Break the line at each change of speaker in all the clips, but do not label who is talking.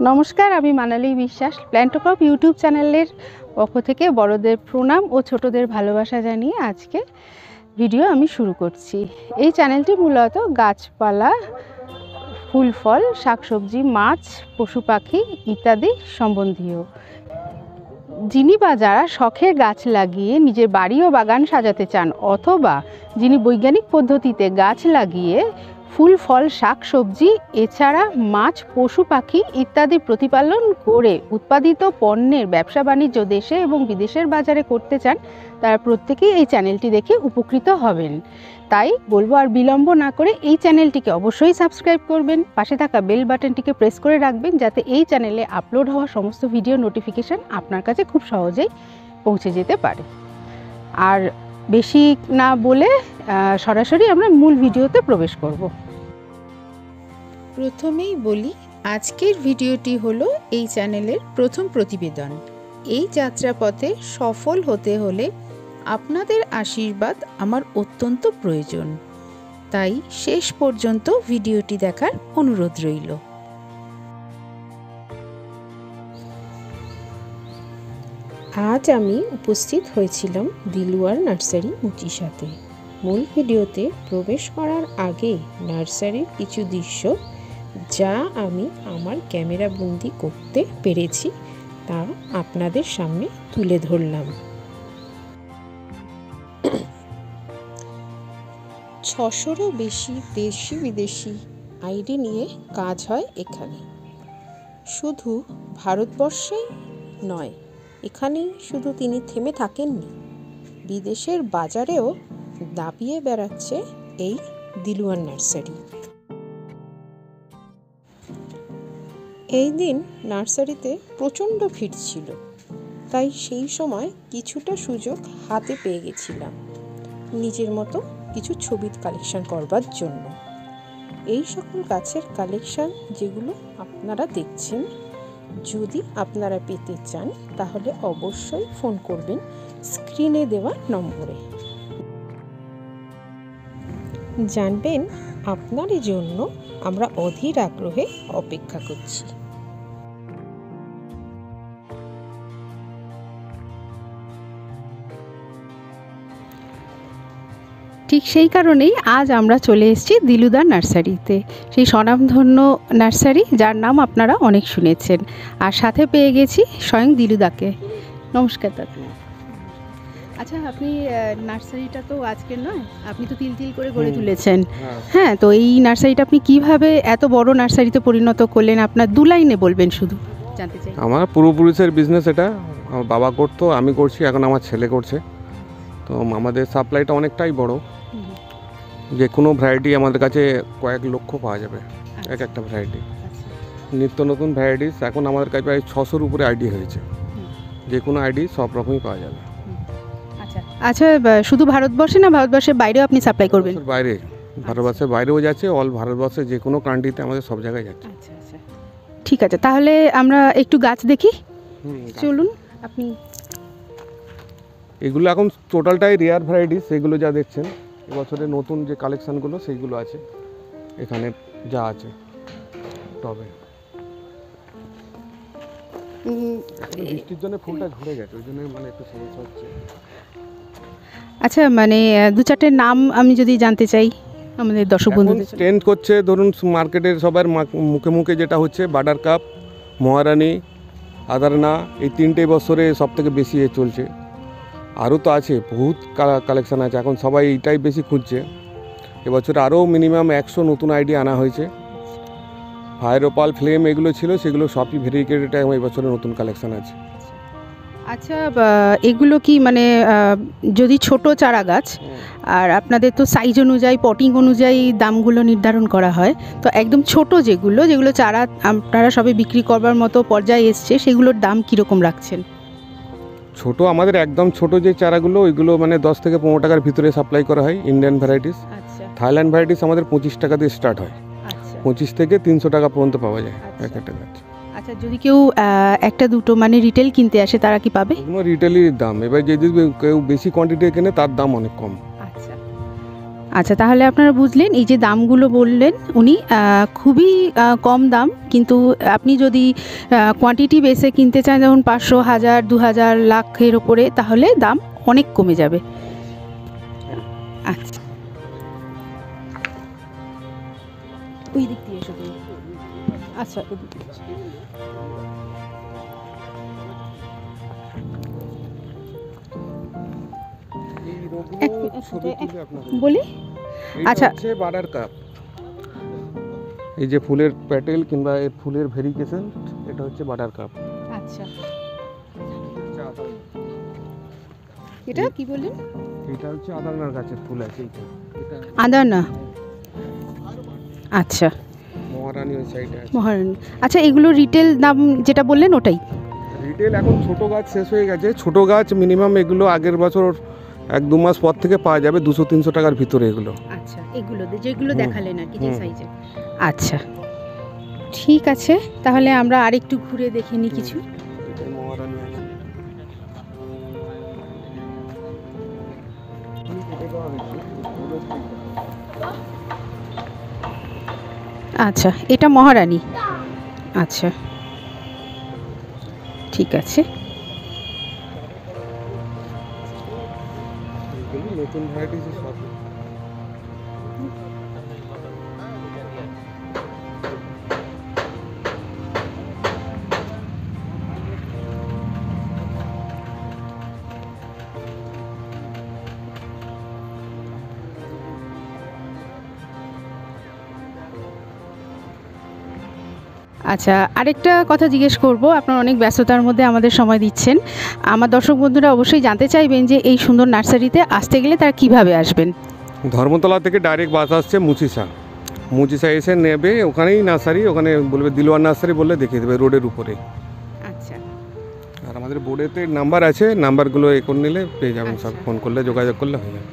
নমস্কার, আমি মানালি বিশ্বাস। প্ল্যান্ট টু ক্রপ ইউটিউব চ্যানেলের পক্ষ থেকে বড়দের প্রণাম ও ছোটদের ভালোবাসা জানিয়ে আজকে ভিডিও আমি শুরু করছি। এই চ্যানেলটি মূলত গাছপালা, ফুল ফল, শাকসবজি, মাছ, পশু পাখি ইত্যাদি সম্বন্ধীয়। যিনি বা যারা শখে গাছ লাগিয়ে নিজের বাড়ি ও বাগান সাজাতে চান, অথবা যিনি বৈজ্ঞানিক পদ্ধতিতে গাছ লাগিয়ে ফুল ফল, শাক সবজি এছাড়া মাছ, পশু পাখি ইত্যাদি প্রতিপালন করে উৎপাদিত পণ্যের ব্যবসা বাণিজ্য দেশে এবং বিদেশের বাজারে করতে চান, তারা প্রত্যেকেই এই চ্যানেলটি দেখে উপকৃত হবেন। তাই বলবো, আর বিলম্ব না করে এই চ্যানেলটিকে অবশ্যই সাবস্ক্রাইব করবেন, পাশে থাকা বেল বাটনটিকে প্রেস করে রাখবেন, যাতে এই চ্যানেলে আপলোড হওয়া সমস্ত ভিডিও নোটিফিকেশান আপনার কাছে খুব সহজেই পৌঁছে যেতে পারে। আর বেশি না বলে সরাসরি আমরা মূল ভিডিওতে প্রবেশ করব। প্রথমেই বলি, আজকের ভিডিওটি হলো এই চ্যানেলের প্রথম প্রতিবেদন। এই যাত্রাপথে সফল হতে হলে আপনাদের আশীর্বাদ আমার অত্যন্ত প্রয়োজন, তাই শেষ পর্যন্ত ভিডিওটি দেখার অনুরোধ রইল। আজ আমি উপস্থিত হয়েছিলাম দিলুয়ার নার্সারি মুচিসাতে। মূল ভিডিওতে প্রবেশ করার আগে নার্সারির কিছু দৃশ্য যা আমি আমার ক্যামেরা বন্দি করতে পেরেছি তা আপনাদের সামনে তুলে ধরলাম। 600-রও বেশি দেশি বিদেশি আইডি নিয়ে কাজ হয় এখানে। শুধু ভারতবর্ষেই নয়, এখানে শুধু তিনি থেমে থাকেননি, বিদেশের বাজারেও দাপিয়ে বেড়াচ্ছে এই দিলুয়ার নার্সারি। এই দিন নার্সারিতে প্রচণ্ড ভিড় ছিল, তাই সেই সময় কিছুটা সুযোগ হাতে পেয়ে গেছিলাম নিজের মতো কিছু ছবি কালেকশন করবার জন্য। এই সকল গাছের কালেকশন যেগুলো আপনারা দেখছেন, যদি আপনারা পেতে চান তাহলে অবশ্যই ফোন করবেন স্ক্রিনে দেওয়া নম্বরে। জানবেন আপনার জন্য আমরা অধীর আগ্রহে অপেক্ষা করছি। ঠিক সেই কারণেই আজ আমরা চলে এসেছি দিলুদার নার্সারিতে, সেই স্বনামধন্য নার্সারি যার নাম আপনারা অনেক শুনেছেন। আর সাথে পেয়ে গেছি স্বয়ং দিলুদাকে। নমস্কার দাদা। আচ্ছা, আপনি নার্সারিটা তো আজকের নয়, আপনি তো তিল তিল করে গড়ে তুলেছেন। হ্যাঁ, তো এই নার্সারিটা আপনি কিভাবে এত বড় নার্সারিতে পরিণত করলেন? আপনার দু লাইনে বলবেন শুধু, জানতে চাই।
আমার পূর্বপুরুষের বিজনেস এটা, আমার বাবা করতো, আমি করছি, এখন আমার ছেলে করছে। তো আমাদের সাপ্লাইটা অনেকটাই বড়, যে কোনো ভ্যারাইটি আমাদের কাছে কয়েক লক্ষ পাওয়া যাবে, এক একটা ভ্যারাইটি, নিত্য নতুন ভ্যারাইটিস। এখন আমাদের কাছে প্রায় 600-র উপরে আইডি হয়েছে, যে কোনো আইডি সব রকমই পাওয়া যাবে।
আচ্ছা, শুধু ভারতবর্ষে না ভারতবর্ষের বাইরেও আপনি সাপ্লাই করবেন?
বাইরে, ভারতবর্ষের বাইরেও যাচ্ছে, অল ভারতবর্ষে যে কোনো কান্ট্রিতে আমাদের সব জায়গায় যাচ্ছে।
আচ্ছা আচ্ছা, ঠিক আছে, তাহলে আমরা একটু গাছ দেখি। চলুন। আপনি
এগুলো এখন টোটালটাই রেয়ার ভ্যারাইটিস, সেগুলো যা দেখছেন এবছরের নতুন যে কালেকশানগুলো সেইগুলো আছে এখানে, যা আছে তবে বৃষ্টির জন্য ফুলটা ঝরে গেছে, ওই জন্য মানে একটু সমস্যা হচ্ছে।
আচ্ছা, মানে দু চারটে নাম আমি যদি জানতে চাই আমাদের দর্শক বন্ধুদের।
ট্রেন্ড করছে ধরুন মার্কেটের সবার মুখে মুখে যেটা হচ্ছে বাটার কাপ, মহারানী, আদারনা, এই 3টে বছরে সব থেকে বেশি চলছে। আরও তো আছে, বহুত কালেকশান আছে, এখন সবাই এইটাই বেশি খুঁজছে। এবছর আরও মিনিমাম 100 নতুন আইডি আনা হয়েছে। ফায়ার ওপাল, ফ্লেম এগুলো ছিল, সেগুলো সবই ভেরিকেটেড এই বছরের নতুন কালেকশান আছে।
আচ্ছা, এগুলো কি মানে যদি ছোট চারা গাছ, আর আপনাদের তো সাইজ অনুযায়ী, পটিং অনুযায়ী দামগুলো নির্ধারণ করা হয়, তো একদম ছোট যেগুলো চারা আপনারা সবে বিক্রি করবার মতো পর্যায়ে এসছে, সেগুলোর দাম কীরকম রাখছেন?
ছোট আমাদের একদম ছোট যে চারাগুলো, ওইগুলো মানে 10 থেকে 15 টাকার ভিতরে সাপ্লাই করা হয়। ইন্ডিয়ান ভ্যারাইটিস, থাইল্যান্ড ভ্যারাইটিস আমাদের 25 টাকা দিয়ে স্টার্ট হয়। 25 থেকে 300 টাকা পর্যন্ত পাওয়া যায় এক একটা গাছ।
আচ্ছা, যদি কেউ একটা দুটো মানে রিটেল কিনতে আসে, তারা কি পাবে?
কোনো রিটেলই দাম, এবার যদি কেউ বেশি কোয়ান্টিটি কেনে তার দাম অনেক কম।
আচ্ছা আচ্ছা, তাহলে আপনারা বুঝলেন, এই যে দামগুলো বললেন উনি, খুবই কম দাম, কিন্তু আপনি যদি কোয়ান্টিটি বেসে কিনতে চান, যেমন 500, 1000, 2000, লাখের ওপরে, তাহলে দাম অনেক কমে যাবে। আচ্ছা, ওই দিক দিয়ে এসো তুমি। আচ্ছা, এদিক দিয়ে এসো।
এই রোগগুলো
এক মিনিট,
ছবি
এক-
তুলে আপনাদের
বলি।
এইটা
আচ্ছা।
হচ্ছে বার্ডার কাপ। এই যে ফুলের প্যাটেল কিংবা এর ফুলের ভেরিকেশন, এটা হচ্ছে বার্ডার কাপ।
আচ্ছা, এটা কি বললেন?
এটা হচ্ছে আদারনার গাছের ফুল আছে, এইটা এটা
আদানা। আচ্ছা,
মহারানী ওই সাইডে আছে।
মহারানী। আচ্ছা, এগুলো রিটেল দাম যেটা বললেন ওটাই?
রিটেল এখন ছোট গাছ শেষ হয়ে গেছে, ছোট গাছ মিনিমাম এগুলো আগের বছর 1-2 মাস পর থেকে পাওয়া যাবে 200-300 টাকার ভিতরে এগুলো।
আচ্ছা, এগুলো যেগুলো
হুম।
দেখালেন আর কি, যে
হুম।
সাইজে। আচ্ছা, ঠিক আছে, তাহলে আমরা আরেকটু ঘুরে দেখে নিই কিছু।
এটা মহারানী আছে।
আচ্ছা, এটা মহারানী। আচ্ছা, ঠিক আছে।
এগুলো নতুন ভ্যারাইটিস সব।
আচ্ছা, আরেকটা কথা জিজ্ঞেস করব, আপনার অনেক ব্যস্ততার মধ্যে আমাদের সময় দিচ্ছেন। আমার দর্শক বন্ধুরা অবশ্যই জানতে চাইবেন যে এই সুন্দর নার্সারিতে আসতে গেলে তারা কিভাবে আসবেন?
ধর্মতলা থেকে ডাইরেক্ট বাস আসছে মুচিসা। মুচিসা এসে নেবে, ওখানেই নার্সারি, ওখানে বলবে দিলওয়ার নার্সারি বললে দেখিয়ে দেবে রোডের উপরে।
আচ্ছা,
আর আমাদের বোর্ডেতে নাম্বার আছে, নাম্বারগুলো এ করে নিলে পেয়ে যাবেন, সব
আচ্ছা।
ফোন করলে যোগাযোগ করলে হয়ে যাবে।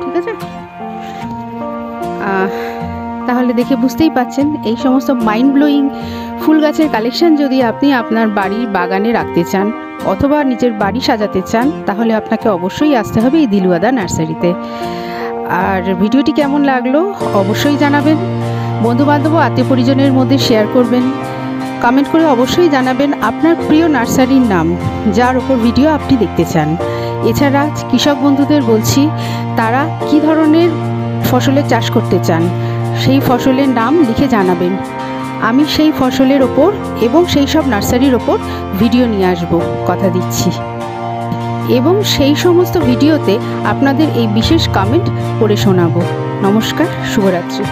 ঠিক আছে। তাহলে দেখে বুঝতেই পাচ্ছেন, এই সমস্ত মাইন্ড ব্লোয়িং ফুল গাছের কালেকশন যদি আপনি আপনার বাড়ির বাগানে রাখতে চান অথবা নিজের বাড়ি সাজাতে চান, তাহলে আপনাকে অবশ্যই আসতে হবে এই দিলওয়াদা নার্সারিতে। আর ভিডিওটি কেমন লাগলো অবশ্যই জানাবেন, বন্ধুবান্ধব ও আত্মীয় পরিজনের মধ্যে শেয়ার করবেন, কমেন্ট করে অবশ্যই জানাবেন আপনার প্রিয় নার্সারির নাম যার ওপর ভিডিও আপনি দেখতে চান। এছাড়া কৃষক বন্ধুদের বলছি, তারা কী ধরনের ফসলের চাষ করতে চান সেই ফসলের নাম লিখে জানাবেন। আমি সেই ফসলের ওপর এবং সেই সব নার্সারির ওপর ভিডিও নিয়ে আসব, কথা দিচ্ছি। এবং সেই সমস্ত ভিডিওতে আপনাদের এই বিশেষ কমেন্ট পড়ে শোনাবো। নমস্কার, শুভরাত্রি।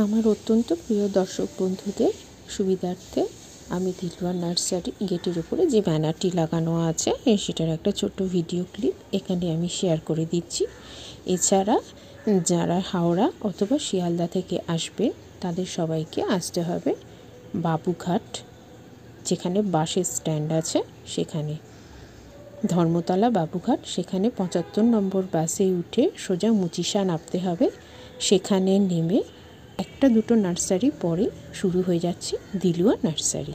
আমার অত্যন্ত প্রিয় দর্শক বন্ধুদের সুবিধার্থে আমি দিলওয়ার নার্সারি গেটের উপরে যে ব্যানারটি লাগানো আছে সেটার একটা ছোট্ট ভিডিও ক্লিপ এখানে আমি শেয়ার করে দিচ্ছি। এছাড়া যারা হাওড়া অথবা শিয়ালদা থেকে আসবেন তাদের সবাইকে আসতে হবে বাবুঘাট, যেখানে বাসের স্ট্যান্ড আছে সেখানে, ধর্মতলা বাবুঘাট, সেখানে 75 নম্বর বাসে উঠে সোজা মুচিশা নামতে হবে। সেখানে নেমে একটা দুটো নার্সারি পরে শুরু হয়ে যাচ্ছে দিলওয়া নার্সারি।